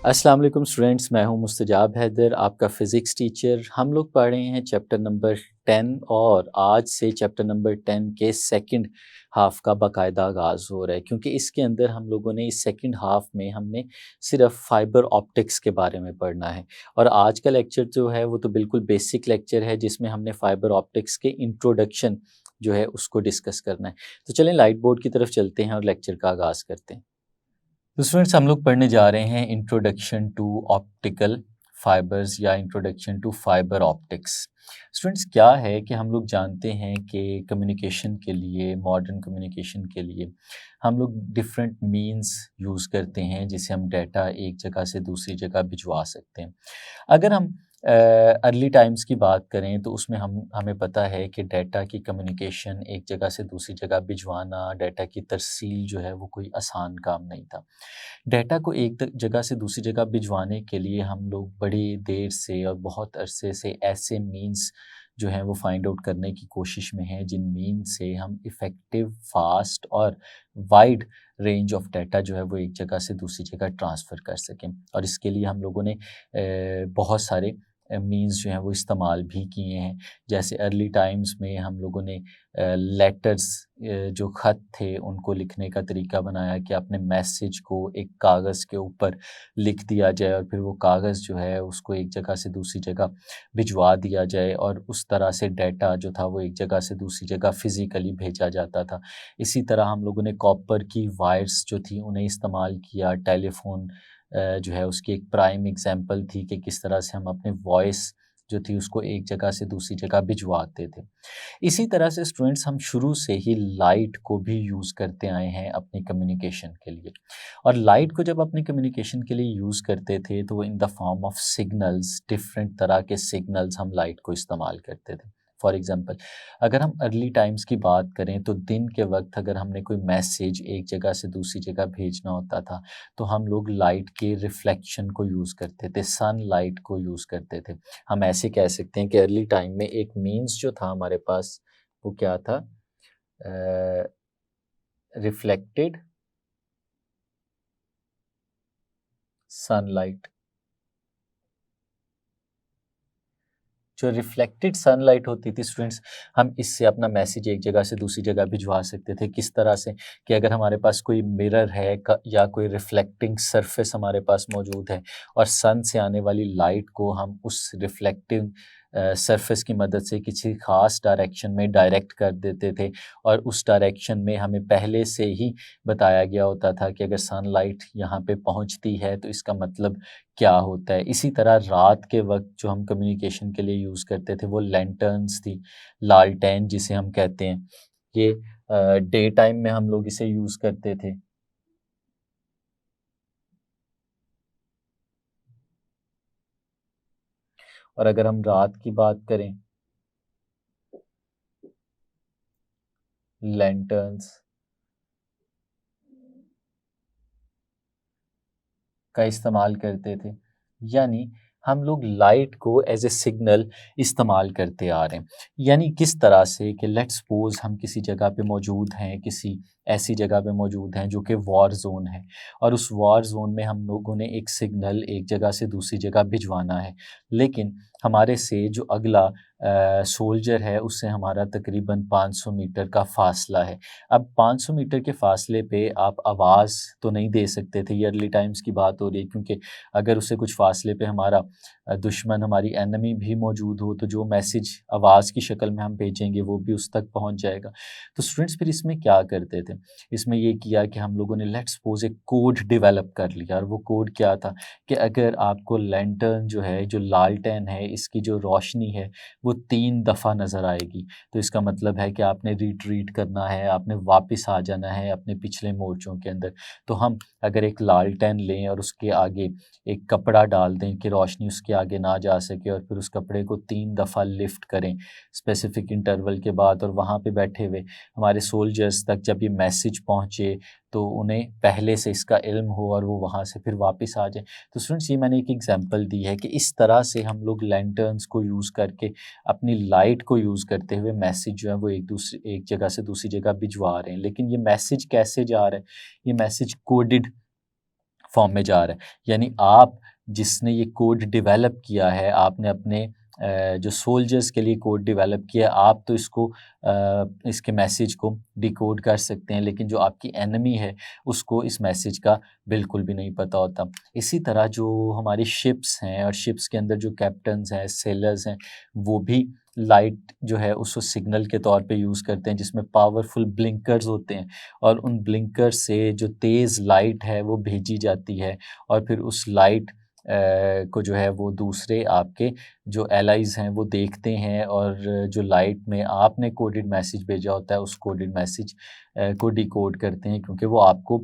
अस्सलाम वालेकुम स्टूडेंट्स, मैं हूं मुस्तजाब हैदर, आपका फ़िज़िक्स टीचर। हम लोग पढ़ रहे हैं चैप्टर नंबर 10 और आज से चैप्टर नंबर 10 के सेकंड हाफ़ का बाकायदा आगाज़ हो रहा है, क्योंकि इसके अंदर हम लोगों ने इस सेकंड हाफ़ में हमने सिर्फ फ़ाइबर ऑप्टिक्स के बारे में पढ़ना है। और आज का लेक्चर जो है वो तो बिल्कुल बेसिक लेक्चर है, जिसमें हमने फ़ाइबर ऑप्टिक्स के इंट्रोडक्शन जो है उसको डिस्कस करना है। तो चलें लाइट बोर्ड की तरफ चलते हैं और लेक्चर का आगाज़ करते हैं। तो स्टूडेंट्स, हम लोग पढ़ने जा रहे हैं इंट्रोडक्शन टू ऑप्टिकल फाइबर्स या introduction to fibre optics. Students, क्या है कि हम लोग जानते हैं कि कम्युनिकेशन के लिए, मॉडर्न कम्युनिकेशन के लिए हम लोग डिफरेंट मींस यूज़ करते हैं जिससे हम डाटा एक जगह से दूसरी जगह भिजवा सकते हैं। अगर हम अर्ली टाइम्स की बात करें तो उसमें हमें पता है कि डाटा की कम्युनिकेशन एक जगह से दूसरी जगह भिजवाना, डाटा की तरसील जो है वो कोई आसान काम नहीं था। डाटा को एक जगह से दूसरी जगह भिजवाने के लिए हम लोग बड़ी देर से और बहुत अरसे से ऐसे मीन्स जो हैं वो फाइंड आउट करने की कोशिश में हैं जिन मीन्स से हम इफ़ेक्टिव, फास्ट और वाइड रेंज ऑफ डाटा जो है वो एक जगह से दूसरी जगह ट्रांसफ़र कर सकें। और इसके लिए हम लोगों ने बहुत सारे मीन्स जो हैं वो इस्तेमाल भी किए हैं। जैसे अर्ली टाइम्स में हम लोगों ने लेटर्स, जो ख़त थे उनको लिखने का तरीका बनाया कि अपने मैसेज को एक कागज़ के ऊपर लिख दिया जाए और फिर वो कागज़ जो है उसको एक जगह से दूसरी जगह भिजवा दिया जाए, और उस तरह से डाटा जो था वो एक जगह से दूसरी जगह फ़िज़िकली भेजा जाता था। इसी तरह हम लोगों ने कॉपर की वायर्स जो थी उन्हें इस्तेमाल किया। टेलीफ़ोन जो है उसकी एक प्राइम एग्ज़ाम्पल थी कि किस तरह से हम अपने वॉइस जो थी उसको एक जगह से दूसरी जगह भिजवाते थे। इसी तरह से स्टूडेंट्स, हम शुरू से ही लाइट को भी यूज़ करते आए हैं अपनी कम्युनिकेशन के लिए। और लाइट को जब अपनी कम्युनिकेशन के लिए यूज़ करते थे तो वो in the form of signals, different तरह के सिग्नल्स हम लाइट को इस्तेमाल करते थे। फॉर एग्ज़ाम्पल, अगर हम अर्ली टाइम्स की बात करें तो दिन के वक्त अगर हमने कोई मैसेज एक जगह से दूसरी जगह भेजना होता था तो हम लोग लाइट के रिफ्लेक्शन को यूज़ करते थे, सन लाइट को यूज़ करते थे। हम ऐसे कह सकते हैं कि अर्ली टाइम में एक मीन्स जो था हमारे पास वो क्या था, रिफ्लेक्टेड सनलाइट। जो रिफ्लेक्टेड सनलाइट होती थी स्टूडेंट्स, हम इससे अपना मैसेज एक जगह से दूसरी जगह भिजवा सकते थे। किस तरह से कि अगर हमारे पास कोई मिरर है या कोई रिफ्लेक्टिंग सरफेस हमारे पास मौजूद है और सन से आने वाली लाइट को हम उस रिफ्लेक्टिंग सरफेस की मदद से किसी ख़ास डायरेक्शन में डायरेक्ट कर देते थे, और उस डायरेक्शन में हमें पहले से ही बताया गया होता था कि अगर सनलाइट यहाँ पे पहुँचती है तो इसका मतलब क्या होता है। इसी तरह रात के वक़्त जो हम कम्युनिकेशन के लिए यूज़ करते थे वो लैंटर्न्स थी, लालटेन जिसे हम कहते हैं। ये डे टाइम में हम लोग इसे यूज़ करते थे। और अगर हम रात की बात करें, लैंटर्न्स का इस्तेमाल करते थे। यानी हम लोग लाइट को एज़ ए सिग्नल इस्तेमाल करते आ रहे हैं। यानी किस तरह से कि लेट्स सपोज़ हम किसी जगह पे मौजूद हैं, किसी ऐसी जगह पे मौजूद हैं जो कि वॉर ज़ोन है, और उस वॉर ज़ोन में हम लोगों ने एक सिग्नल एक जगह से दूसरी जगह भिजवाना है। लेकिन हमारे से जो अगला सोल्जर है उससे हमारा तकरीबन 500 मीटर का फ़ासला है। अब 500 मीटर के फ़ासले पे आप आवाज़ तो नहीं दे सकते थे, ये अर्ली टाइम्स की बात हो रही है, क्योंकि अगर उससे कुछ फ़ासले पे हमारा दुश्मन, हमारी एनिमी भी मौजूद हो तो जो मैसेज आवाज़ की शक्ल में हम भेजेंगे वो भी उस तक पहुँच जाएगा। तो स्टूडेंट्स, फिर इसमें क्या करते थे? इसमें ये किया कि हम लोगों ने लेट्स सपोज़ एक कोड डेवलप कर लिया, और वो कोड क्या था कि अगर आपको लैंटर्न जो है, जो लालटेन है, इसकी जो रोशनी है वो 3 दफ़ा नज़र आएगी, तो इसका मतलब है कि आपने रिट्रीट करना है, आपने वापस आ जाना है अपने पिछले मोर्चों के अंदर। तो हम अगर एक लालटेन लें और उसके आगे एक कपड़ा डाल दें कि रोशनी उसके आगे ना जा सके, और फिर उस कपड़े को 3 दफ़ा लिफ्ट करें स्पेसिफ़िक इंटरवल के बाद, और वहाँ पे बैठे हुए हमारे सोल्जर्स तक जब ये मैसेज पहुँचे तो उन्हें पहले से इसका इल्म हो और वो वहाँ से फिर वापस आ जाएँ। तो स्टूडेंट्स, ये मैंने एक एग्ज़ाम्पल दी है कि इस तरह से हम लोग लैंटर्न्स को यूज़ करके, अपनी लाइट को यूज़ करते हुए मैसेज जो है वो एक जगह से दूसरी जगह भिजवा रहे हैं। लेकिन ये मैसेज कैसे जा रहा है? ये मैसेज कोडेड फॉर्म में जा रहा है। यानी आप जिसने ये कोड डेवलप किया है, आपने अपने जो सोल्जर्स के लिए कोड डेवलप किया, आप तो इसको इसके मैसेज को डिकोड कर सकते हैं, लेकिन जो आपकी एनिमी है उसको इस मैसेज का बिल्कुल भी नहीं पता होता। इसी तरह जो हमारी शिप्स हैं और शिप्स के अंदर जो कैप्टन्स हैं, सेलर्स हैं, वो भी लाइट जो है उसको सिग्नल के तौर पे यूज़ करते हैं, जिसमें पावरफुल ब्लिंकर्स होते हैं और उन ब्लिंकर से जो तेज़ लाइट है वो भेजी जाती है और फिर उस लाइट को जो है वो दूसरे आपके जो एलाइज़ हैं वो देखते हैं और जो लाइट में आपने कोडेड मैसेज भेजा होता है उस कोडेड मैसेज को डिकोड करते हैं, क्योंकि वो आपको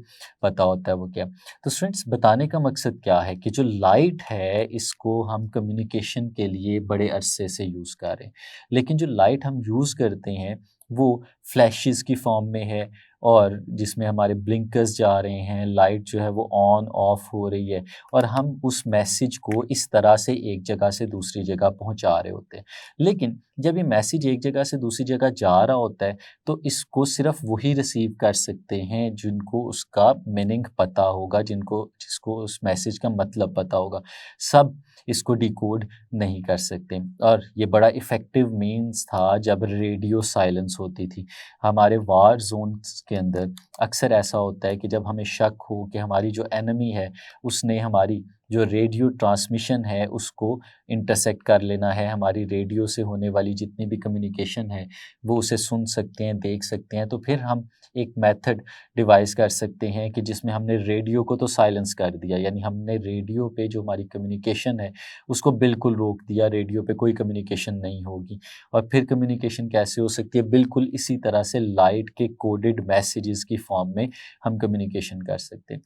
पता होता है वो क्या। तो स्टूडेंट्स, बताने का मकसद क्या है कि जो लाइट है इसको हम कम्युनिकेशन के लिए बड़े अरसे से यूज़ कर रहे हैं, लेकिन जो लाइट हम यूज़ करते हैं वो फ्लैशेस की फॉर्म में है और जिसमें हमारे ब्लिंकर्स जा रहे हैं, लाइट जो है वो ऑन ऑफ हो रही है और हम उस मैसेज को इस तरह से एक जगह से दूसरी जगह पहुंचा रहे होते हैं। लेकिन जब ये मैसेज एक जगह से दूसरी जगह जा रहा होता है तो इसको सिर्फ वही रिसीव कर सकते हैं जिनको उसका मीनिंग पता होगा, जिसको उस मैसेज का मतलब पता होगा। सब इसको डिकोड नहीं कर सकते और ये बड़ा इफ़ेक्टिव मीन्स था जब रेडियो साइलेंस होती थी। हमारे वार ज़ोन्स के अंदर अक्सर ऐसा होता है कि जब हमें शक हो कि हमारी जो एनिमी है उसने हमारी जो रेडियो ट्रांसमिशन है उसको इंटरसेक्ट कर लेना है, हमारी रेडियो से होने वाली जितनी भी कम्युनिकेशन है वो उसे सुन सकते हैं, देख सकते हैं, तो फिर हम एक मेथड डिवाइस कर सकते हैं कि जिसमें हमने रेडियो को तो साइलेंस कर दिया, यानी हमने रेडियो पे जो हमारी कम्युनिकेशन है उसको बिल्कुल रोक दिया, रेडियो पे कोई कम्युनिकेशन नहीं होगी। और फिर कम्युनिकेशन कैसे हो सकती है? बिल्कुल इसी तरह से लाइट के कोडेड मैसेजेस की फॉर्म में हम कम्युनिकेशन कर सकते हैं।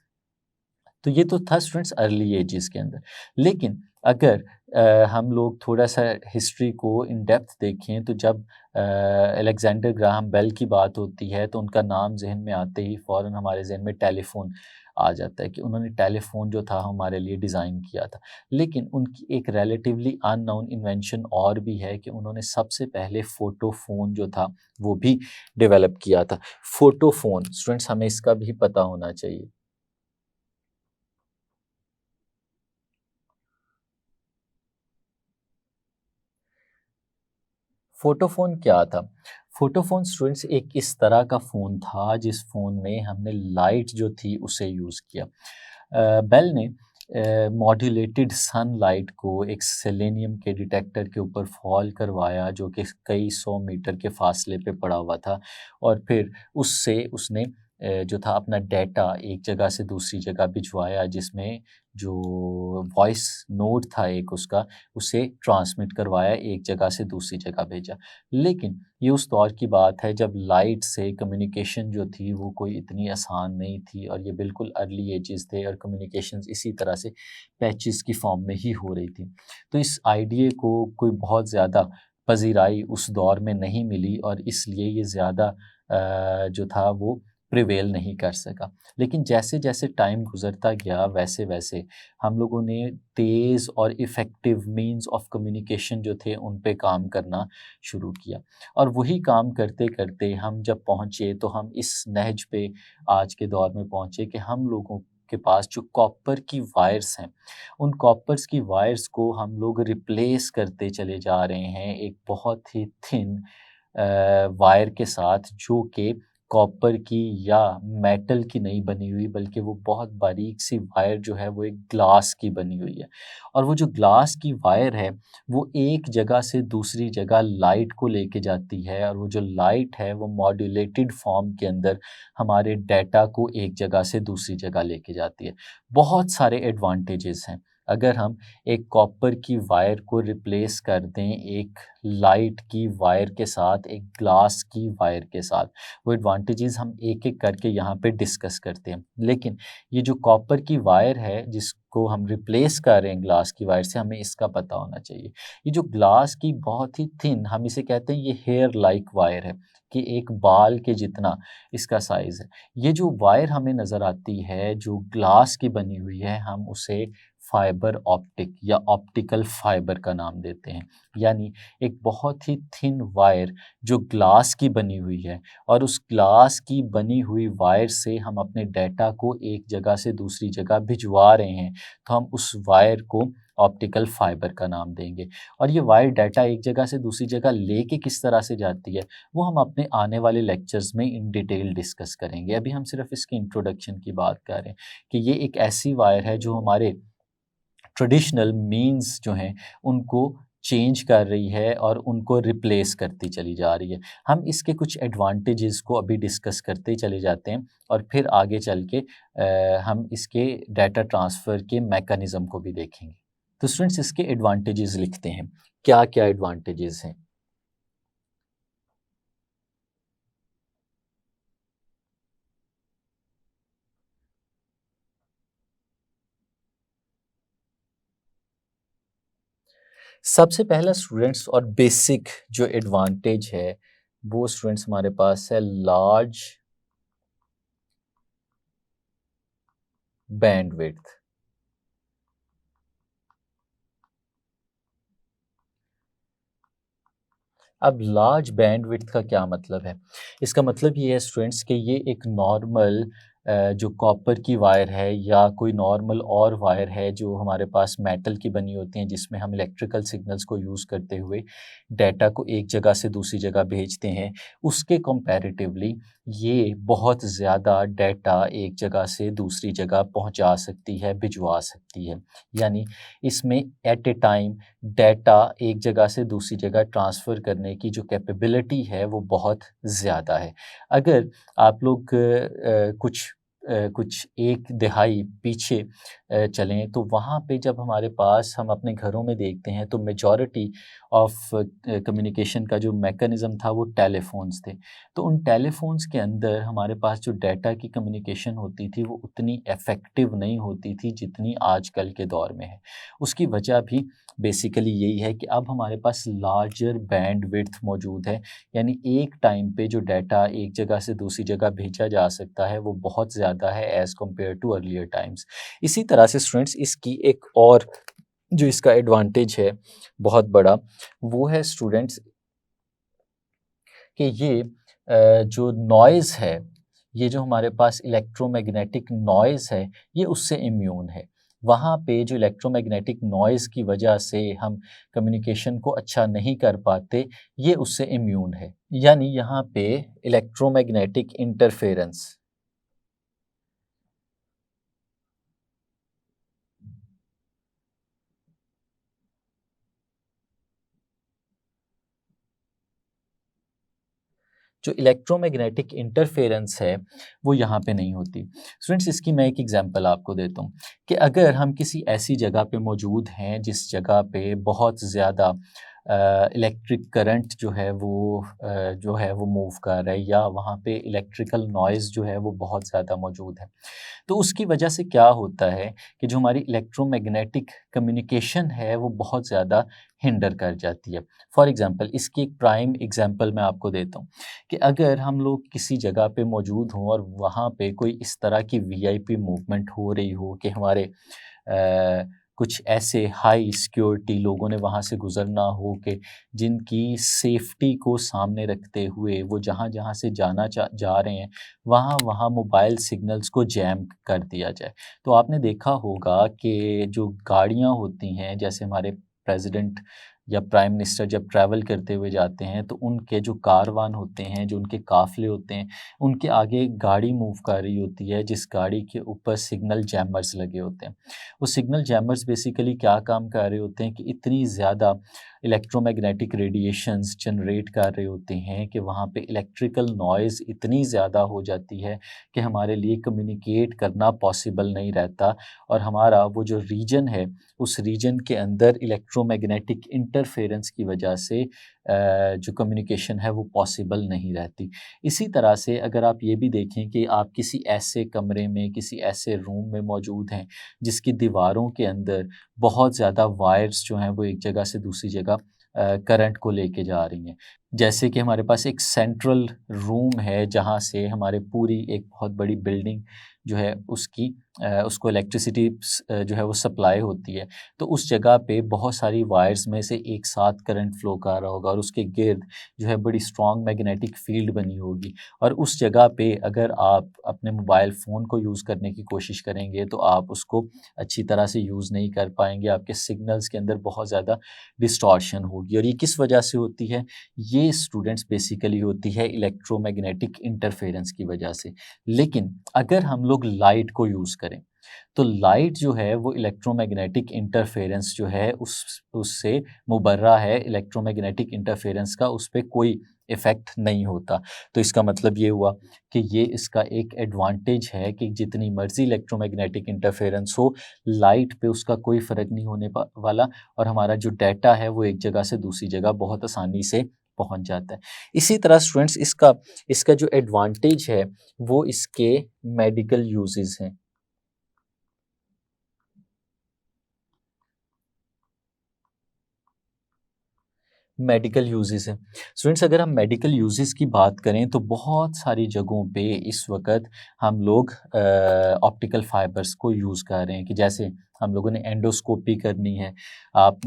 तो ये तो था स्टूडेंट्स अर्ली एजेस के अंदर। लेकिन अगर हम लोग थोड़ा-सा हिस्ट्री को इन डेप्थ देखें तो जब अलेक्जेंडर ग्राहम बेल की बात होती है तो उनका नाम ज़हन में आते ही फ़ौरन हमारे ज़हन में टेलीफ़ोन आ जाता है कि उन्होंने टेलीफ़ोन जो था हमारे लिए डिज़ाइन किया था। लेकिन उनकी एक रिलेटिवली अननोन इन्वेंशन और भी है कि उन्होंने सबसे पहले फ़ोटोफ़ोन जो था वो भी डेवलप किया था। फ़ोटोफ़ोन स्टूडेंट्स, हमें इसका भी पता होना चाहिए। फ़ोटोफ़ोन क्या था? फ़ोटोफ़ोन स्टूडेंट्स एक इस तरह का फ़ोन था जिस फ़ोन में हमने लाइट जो थी उसे यूज़ किया। बेल ने मॉड्यूलेटेड सनलाइट को एक सेलेनियम के डिटेक्टर के ऊपर फ़ॉल करवाया जो कि कई 100 मीटर के फ़ासले पे पड़ा हुआ था और फिर उससे उसने जो था अपना डेटा एक जगह से दूसरी जगह भिजवाया, जिसमें जो वॉइस नोट था एक उसका, उसे ट्रांसमिट करवाया, एक जगह से दूसरी जगह भेजा। लेकिन ये उस दौर की बात है जब लाइट से कम्युनिकेशन जो थी वो कोई इतनी आसान नहीं थी और ये बिल्कुल अर्ली एजेस थे और कम्युनिकेशंस इसी तरह से पैचेस की फॉर्म में ही हो रही थी। तो इस आइडिया को कोई बहुत ज़्यादा पज़ीराई उस दौर में नहीं मिली और इसलिए ये ज़्यादा जो था वो प्रिवेल नहीं कर सका। लेकिन जैसे-जैसे टाइम गुज़रता गया वैसे-वैसे हम लोगों ने तेज़ और इफ़ेक्टिव मीन्स ऑफ कम्युनिकेशन जो थे उन पे काम करना शुरू किया और वही काम करते-करते हम जब पहुँचे तो हम इस नहज पे आज के दौर में पहुँचे कि हम लोगों के पास जो कॉपर की वायर्स हैं, उन कॉपर्स की वायर्स को हम लोग रिप्लेस करते चले जा रहे हैं एक बहुत ही थिन वायर के साथ, जो कि कॉपर की या मेटल की नहीं बनी हुई, बल्कि वो बहुत बारीक सी वायर जो है वो एक ग्लास की बनी हुई है और वो जो ग्लास की वायर है वो एक जगह से दूसरी जगह लाइट को लेके जाती है और वो जो लाइट है वो मॉड्यूलेटेड फॉर्म के अंदर हमारे डाटा को एक जगह से दूसरी जगह लेके जाती है। बहुत सारे एडवांटेजेस हैं अगर हम एक कॉपर की वायर को रिप्लेस कर दें एक लाइट की वायर के साथ, एक ग्लास की वायर के साथ। वो एडवांटेजेस हम एक-एक करके यहाँ पे डिस्कस करते हैं। लेकिन ये जो कॉपर की वायर है जिसको हम रिप्लेस कर रहे हैं ग्लास की वायर से, हमें इसका पता होना चाहिए। ये जो ग्लास की बहुत ही थिन, हम इसे कहते हैं, ये हेयर लाइक वायर है कि एक बाल के जितना इसका साइज़ है। ये जो वायर हमें नज़र आती है जो ग्लास की बनी हुई है, हम उसे फाइबर ऑप्टिक या ऑप्टिकल फाइबर का नाम देते हैं। यानी एक बहुत ही थिन वायर जो ग्लास की बनी हुई है, और उस ग्लास की बनी हुई वायर से हम अपने डाटा को एक जगह से दूसरी जगह भिजवा रहे हैं, तो हम उस वायर को ऑप्टिकल फाइबर का नाम देंगे। और ये वायर डाटा एक जगह से दूसरी जगह लेके किस तरह से जाती है, वो हम अपने आने वाले लेक्चर्स में इन डिटेल डिस्कस करेंगे। अभी हम सिर्फ इसकी इंट्रोडक्शन की बात कर रहे हैं कि ये एक ऐसी वायर है जो हमारे ट्रेडिशनल मीन्स जो हैं उनको चेंज कर रही है और उनको रिप्लेस करती चली जा रही है। हम इसके कुछ एडवांटेजेस को अभी डिस्कस करते चले जाते हैं, और फिर आगे चल के हम इसके डाटा ट्रांसफ़र के मैकेनिज़्म को भी देखेंगे। तो स्टूडेंट्स, इसके एडवांटेजेस लिखते हैं। क्या क्या एडवांटेजेस हैं? सबसे पहला स्टूडेंट्स और बेसिक जो एडवांटेज है, वो स्टूडेंट्स हमारे पास है लार्ज बैंडविड्थ। अब लार्ज बैंडविड्थ का क्या मतलब है? इसका मतलब ये है स्टूडेंट्स कि ये एक नॉर्मल जो कॉपर की वायर है या कोई नॉर्मल और वायर है जो हमारे पास मेटल की बनी होती हैं, जिसमें हम इलेक्ट्रिकल सिग्नल्स को यूज़ करते हुए डाटा को एक जगह से दूसरी जगह भेजते हैं, उसके कंपैरेटिवली ये बहुत ज़्यादा डाटा एक जगह से दूसरी जगह पहुंचा सकती है, भिजवा सकती है। यानी इसमें एट ए टाइम डाटा एक जगह से दूसरी जगह ट्रांसफ़र करने की जो कैपेबिलिटी है वो बहुत ज़्यादा है। अगर आप लोग कुछ एक दिहाई पीछे चलें, तो वहाँ पे जब हमारे पास हम अपने घरों में देखते हैं तो मेजॉरिटी ऑफ कम्युनिकेशन का जो मैकेनिज़्म था वो टेलीफ़ोन्स थे। तो उन टेलीफ़ोन्स के अंदर हमारे पास जो डाटा की कम्युनिकेशन होती थी वो उतनी इफ़ेक्टिव नहीं होती थी जितनी आजकल के दौर में है। उसकी वजह भी बेसिकली यही है कि अब हमारे पास लार्जर बैंडविड्थ मौजूद है। यानी एक टाइम पे जो डाटा एक जगह से दूसरी जगह भेजा जा सकता है वो बहुत ज़्यादा है as compare to earlier times. इसी तरह से स्टूडेंट्स, इसकी एक और जो इसका एडवांटेज है बहुत बड़ा, वो है स्टूडेंट्स कि ये जो नॉइज़ है, ये जो हमारे पास इलेक्ट्रोमैग्नेटिक नॉइज़ है, ये उससे इम्यून है। वहाँ पे जो इलेक्ट्रोमैग्नेटिक नॉइज़ की वजह से हम कम्युनिकेशन को अच्छा नहीं कर पाते, ये उससे इम्यून है। यानी यहाँ पे इलेक्ट्रोमैग्नेटिक इंटरफेरेंस, जो इलेक्ट्रोमैग्नेटिक इंटरफेरेंस है वो यहाँ पे नहीं होती। स्टूडेंट्स, इसकी मैं एक एग्जांपल आपको देता हूँ कि अगर हम किसी ऐसी जगह पे मौजूद हैं जिस जगह पे बहुत ज़्यादा इलेक्ट्रिक करंट जो है वो मूव कर रहा है, या वहाँ पे इलेक्ट्रिकल नॉइज़ जो है वो बहुत ज़्यादा मौजूद है, तो उसकी वजह से क्या होता है कि जो हमारी इलेक्ट्रोमैग्नेटिक कम्युनिकेशन है वो बहुत ज़्यादा हिंडर कर जाती है। फॉर एग्ज़ाम्पल, इसकी एक प्राइम एग्ज़ाम्पल मैं आपको देता हूँ कि अगर हम लोग किसी जगह पे मौजूद हों और वहाँ पे कोई इस तरह की वीआईपी मूवमेंट हो रही हो कि हमारे कुछ ऐसे हाई सिक्योरिटी लोगों ने वहाँ से गुज़रना हो कि जिनकी सेफ्टी को सामने रखते हुए वो जहाँ-जहाँ से जा रहे हैं, वहाँ-वहाँ मोबाइल सिग्नल्स को जैम कर दिया जाए। तो आपने देखा होगा कि जो गाड़ियाँ होती हैं, जैसे हमारे प्रेसिडेंट या प्राइम मिनिस्टर जब ट्रैवल करते हुए जाते हैं, तो उनके जो कारवान होते हैं, जो उनके काफ़िले होते हैं, उनके आगे एक गाड़ी मूव कर रही होती है, जिस गाड़ी के ऊपर सिग्नल जैमर्स लगे होते हैं। वो सिग्नल जैमर्स बेसिकली क्या काम कर रहे होते हैं कि इतनी ज़्यादा इलेक्ट्रोमैग्नेटिक रेडिएशंस जनरेट कर रहे होते हैं कि वहाँ पे इलेक्ट्रिकल नॉइज़ इतनी ज़्यादा हो जाती है कि हमारे लिए कम्युनिकेट करना पॉसिबल नहीं रहता, और हमारा वो जो रीजन है, उस रीजन के अंदर इलेक्ट्रोमैग्नेटिक इंटरफेरेंस की वजह से जो कम्युनिकेशन है वो पॉसिबल नहीं रहती। इसी तरह से अगर आप ये भी देखें कि आप किसी ऐसे कमरे में, किसी ऐसे रूम में मौजूद हैं जिसकी दीवारों के अंदर बहुत ज़्यादा वायर्स जो हैं वो एक जगह से दूसरी जगह करंट को लेके जा रही हैं। जैसे कि हमारे पास एक सेंट्रल रूम है जहाँ से हमारे पूरी एक बहुत बड़ी बिल्डिंग जो है उसको इलेक्ट्रिसिटी जो है वो सप्लाई होती है, तो उस जगह पे बहुत सारी वायर्स में से एक साथ करंट फ्लो कर रहा होगा और उसके गिर्द जो है बड़ी स्ट्रॉन्ग मैग्नेटिक फील्ड बनी होगी। और उस जगह पे अगर आप अपने मोबाइल फ़ोन को यूज़ करने की कोशिश करेंगे तो आप उसको अच्छी तरह से यूज़ नहीं कर पाएंगे, आपके सिग्नल्स के अंदर बहुत ज़्यादा डिस्टॉर्शन होगी। और ये किस वजह से होती है? ये स्टूडेंट्स बेसिकली होती है इलेक्ट्रोमैग्नेटिक इंटरफेरेंस की वजह से। लेकिन अगर हम लोग लाइट को यूज़ करें तो लाइट जो है वो इलेक्ट्रोमैग्नेटिक इंटरफेरेंस जो है उससे मुबर्रा है, इलेक्ट्रोमैग्नेटिक इंटरफेरेंस का उस पे कोई इफ़ेक्ट नहीं होता। तो इसका मतलब ये हुआ कि ये इसका एक एडवांटेज है कि जितनी मर्ज़ी इलेक्ट्रोमैग्नेटिक इंटरफेरेंस हो, लाइट पे उसका कोई फ़र्क नहीं होने वाला और हमारा जो डाटा है वो एक जगह से दूसरी जगह बहुत आसानी से पहुंच जाता है। इसी तरह स्टूडेंट्स इसका इसका जो एडवांटेज है वो इसके मेडिकल यूजेस हैं। मेडिकल यूजेस हैं। स्टूडेंट्स अगर हम मेडिकल यूजेस की बात करें तो बहुत सारी जगहों पे इस वक्त हम लोग ऑप्टिकल फाइबर्स को यूज़ कर रहे हैं कि जैसे हम लोगों ने एंडोस्कोपी करनी है। आप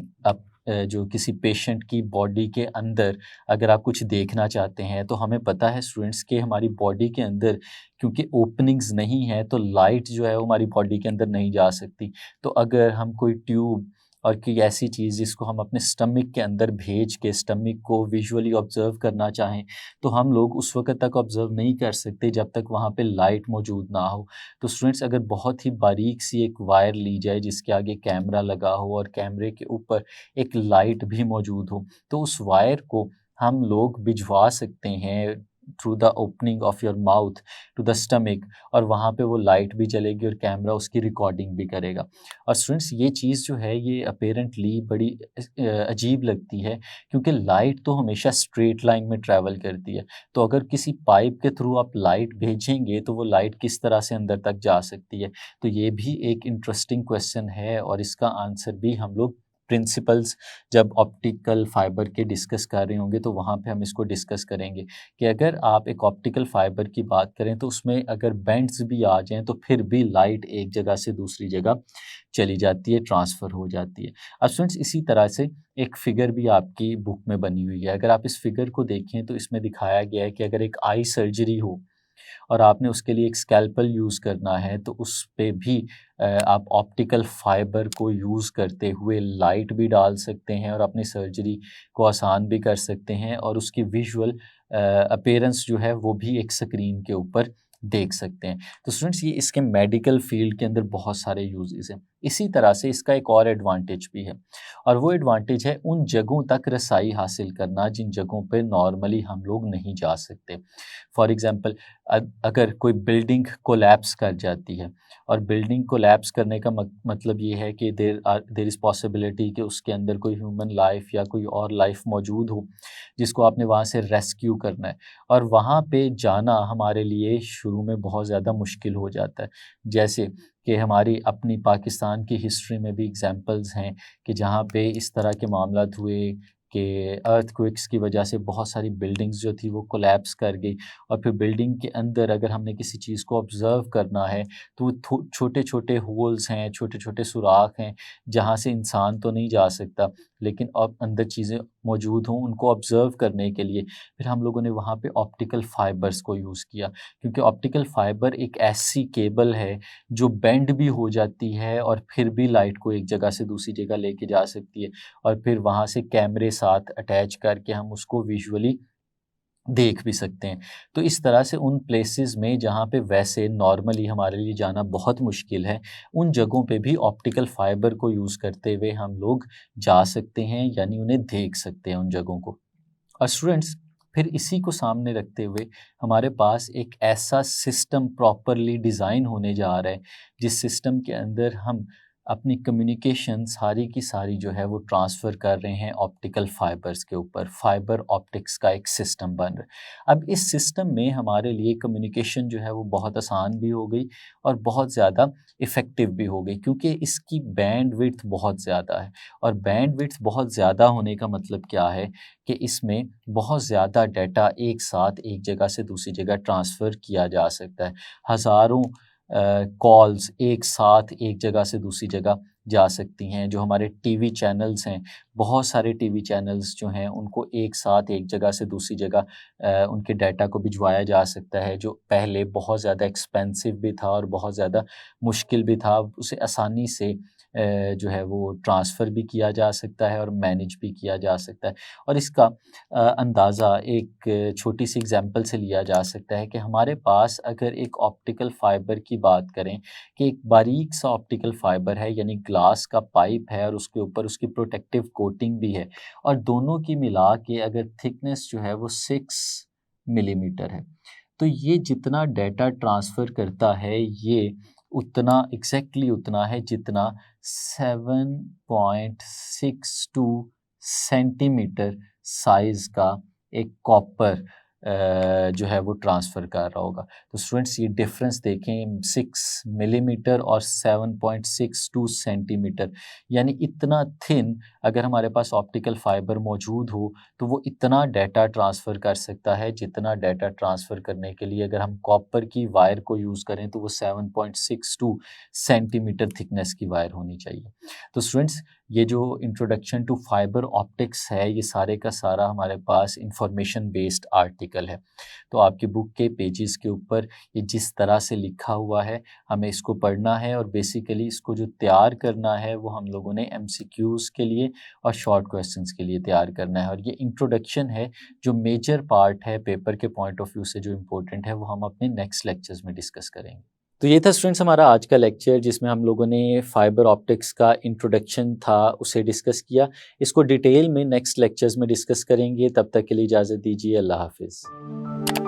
जो किसी पेशेंट की बॉडी के अंदर अगर आप कुछ देखना चाहते हैं तो हमें पता है स्टूडेंट्स कि हमारी बॉडी के अंदर क्योंकि ओपनिंग्स नहीं है तो लाइट जो है वो हमारी बॉडी के अंदर नहीं जा सकती। तो अगर हम कोई ट्यूब और कोई ऐसी चीज़ जिसको हम अपने स्टमक के अंदर भेज के स्टमक को विजुअली ऑब्ज़र्व करना चाहें, तो हम लोग उस वक़्त तक ऑब्ज़र्व नहीं कर सकते जब तक वहाँ पे लाइट मौजूद ना हो। तो स्टूडेंट्स अगर बहुत ही बारीक सी एक वायर ली जाए जिसके आगे कैमरा लगा हो और कैमरे के ऊपर एक लाइट भी मौजूद हो, तो उस वायर को हम लोग भिजवा सकते हैं through the opening of your mouth to the stomach और वहाँ पे वो लाइट भी जलेगी और कैमरा उसकी रिकॉर्डिंग भी करेगा। और स्टूडेंट्स ये चीज़ जो है ये अपैरेंटली बड़ी अजीब लगती है क्योंकि लाइट तो हमेशा स्ट्रेट लाइन में ट्रैवल करती है। तो अगर किसी पाइप के थ्रू आप लाइट भेजेंगे तो वो लाइट किस तरह से अंदर तक जा सकती है? तो ये भी एक इंटरेस्टिंग क्वेश्चन है और इसका आंसर भी हम लोग प्रिंसिपल्स जब ऑप्टिकल फाइबर के डिस्कस कर रहे होंगे तो वहाँ पे हम इसको डिस्कस करेंगे कि अगर आप एक ऑप्टिकल फाइबर की बात करें तो उसमें अगर बेंड्स भी आ जाएँ तो फिर भी लाइट एक जगह से दूसरी जगह चली जाती है, ट्रांसफ़र हो जाती है। अब स्टूडेंट्स इसी तरह से एक फ़िगर भी आपकी बुक में बनी हुई है। अगर आप इस फ़िगर को देखें तो इसमें दिखाया गया है कि अगर एक आई सर्जरी हो और आपने उसके लिए एक स्कैल्पल यूज़ करना है तो उस पे भी आप ऑप्टिकल फाइबर को यूज़ करते हुए लाइट भी डाल सकते हैं और अपनी सर्जरी को आसान भी कर सकते हैं और उसकी विजुअल अपीयरेंस जो है वो भी एक स्क्रीन के ऊपर देख सकते हैं। तो स्टूडेंट्स ये इसके मेडिकल फील्ड के अंदर बहुत सारे यूजेस हैं। इसी तरह से इसका एक और एडवांटेज भी है और वो एडवांटेज है उन जगहों तक रसाई हासिल करना जिन जगहों पे नॉर्मली हम लोग नहीं जा सकते। फॉर एग्ज़ाम्पल अगर कोई बिल्डिंग कोलैप्स कर जाती है और बिल्डिंग कोलैप्स करने का मतलब ये है कि देयर इज़ पॉसिबिलिटी कि उसके अंदर कोई ह्यूमन लाइफ या कोई और लाइफ मौजूद हो जिसको आपने वहाँ से रेस्क्यू करना है और वहाँ पे जाना हमारे लिए शुरू में बहुत ज़्यादा मुश्किल हो जाता है। जैसे कि हमारी अपनी पाकिस्तान की हिस्ट्री में भी एग्ज़ाम्पल्स हैं कि जहाँ पे इस तरह के मामलात हुए कि अर्थक्वेक्स की वजह से बहुत सारी बिल्डिंग्स जो थी वो कोलैप्स कर गई और फिर बिल्डिंग के अंदर अगर हमने किसी चीज़ को ऑब्ज़र्व करना है तो वो छोटे-छोटे होल्स हैं, छोटे-छोटे सुराख हैं, जहाँ से इंसान तो नहीं जा सकता लेकिन अब अंदर चीज़ें मौजूद हों उनको ऑब्ज़र्व करने के लिए फिर हम लोगों ने वहाँ पे ऑप्टिकल फ़ाइबर्स को यूज़ किया क्योंकि ऑप्टिकल फ़ाइबर एक ऐसी केबल है जो बेंड भी हो जाती है और फिर भी लाइट को एक जगह से दूसरी जगह लेके जा सकती है और फिर वहाँ से कैमरे साथ अटैच करके हम उसको विजुअली देख भी सकते हैं। तो इस तरह से उन प्लेसेस में जहाँ पे वैसे नॉर्मली हमारे लिए जाना बहुत मुश्किल है, उन जगहों पे भी ऑप्टिकल फाइबर को यूज़ करते हुए हम लोग जा सकते हैं यानी उन्हें देख सकते हैं उन जगहों को। और स्टूडेंट्स फिर इसी को सामने रखते हुए हमारे पास एक ऐसा सिस्टम प्रॉपरली डिज़ाइन होने जा रहा है, जिस सिस्टम के अंदर हम अपनी कम्युनिकेशन सारी की सारी जो है वो ट्रांसफ़र कर रहे हैं ऑप्टिकल फ़ाइबर्स के ऊपर, फ़ाइबर ऑप्टिक्स का एक सिस्टम बन रहा है। अब इस सिस्टम में हमारे लिए कम्युनिकेशन जो है वो बहुत आसान भी हो गई और बहुत ज़्यादा इफ़ेक्टिव भी हो गई क्योंकि इसकी बैंडविड्थ बहुत ज़्यादा है और बैंडविड्थ बहुत ज़्यादा होने का मतलब क्या है कि इसमें बहुत ज़्यादा डाटा एक साथ एक जगह से दूसरी जगह ट्रांसफ़र किया जा सकता है। हज़ारों कॉल्स एक साथ एक जगह से दूसरी जगह जा सकती हैं। जो हमारे टीवी चैनल्स हैं, बहुत सारे टीवी चैनल्स जो हैं उनको एक साथ एक जगह से दूसरी जगह उनके डाटा को भिजवाया जा सकता है, जो पहले बहुत ज़्यादा एक्सपेंसिव भी था और बहुत ज़्यादा मुश्किल भी था। अब उसे आसानी से जो है वो ट्रांसफ़र भी किया जा सकता है और मैनेज भी किया जा सकता है। और इसका अंदाज़ा एक छोटी सी एग्ज़ाम्पल से लिया जा सकता है कि हमारे पास अगर एक ऑप्टिकल फ़ाइबर की बात करें कि एक बारीक सा ऑप्टिकल फ़ाइबर है, यानी ग्लास का पाइप है और उसके ऊपर उसकी प्रोटेक्टिव कोटिंग भी है, और दोनों की मिला के अगर थिकनेस जो है वो 6 मिलीमीटर है, तो ये जितना डाटा ट्रांसफ़र करता है ये उतना एग्ज़ैक्टली उतना है जितना 7.62 सेंटीमीटर साइज़ का एक कॉपर जो है वो ट्रांसफ़र कर रहा होगा। तो स्टूडेंट्स ये डिफ़रेंस देखें, 6 मिलीमीटर और 7.62 सेंटीमीटर, यानी इतना थिन अगर हमारे पास ऑप्टिकल फ़ाइबर मौजूद हो तो वो इतना डाटा ट्रांसफ़र कर सकता है जितना डाटा ट्रांसफ़र करने के लिए अगर हम कॉपर की वायर को यूज़ करें तो वो 7.62 सेंटीमीटर थिकनेस की वायर होनी चाहिए। तो स्टूडेंट्स ये जो इंट्रोडक्शन टू फाइबर ऑप्टिक्स है, ये सारे का सारा हमारे पास इंफॉर्मेशन बेस्ड आर्टिकल है। तो आपकी बुक के पेजेस के ऊपर ये जिस तरह से लिखा हुआ है, हमें इसको पढ़ना है और बेसिकली इसको जो तैयार करना है वो हम लोगों ने एमसीक्यूज़ के लिए और शॉर्ट क्वेश्चंस के लिए तैयार करना है। और ये इंट्रोडक्शन है, जो मेजर पार्ट है पेपर के पॉइंट ऑफ व्यू से जो इम्पोर्टेंट है वो हम अपने नेक्स्ट लेक्चर्स में डिस्कस करेंगे। तो ये था स्टूडेंट्स हमारा आज का लेक्चर, जिसमें हम लोगों ने फाइबर ऑप्टिक्स का इंट्रोडक्शन था उसे डिस्कस किया। इसको डिटेल में नेक्स्ट लेक्चर्स में डिस्कस करेंगे। तब तक के लिए इजाज़त दीजिए। अल्लाह हाफ़िज़।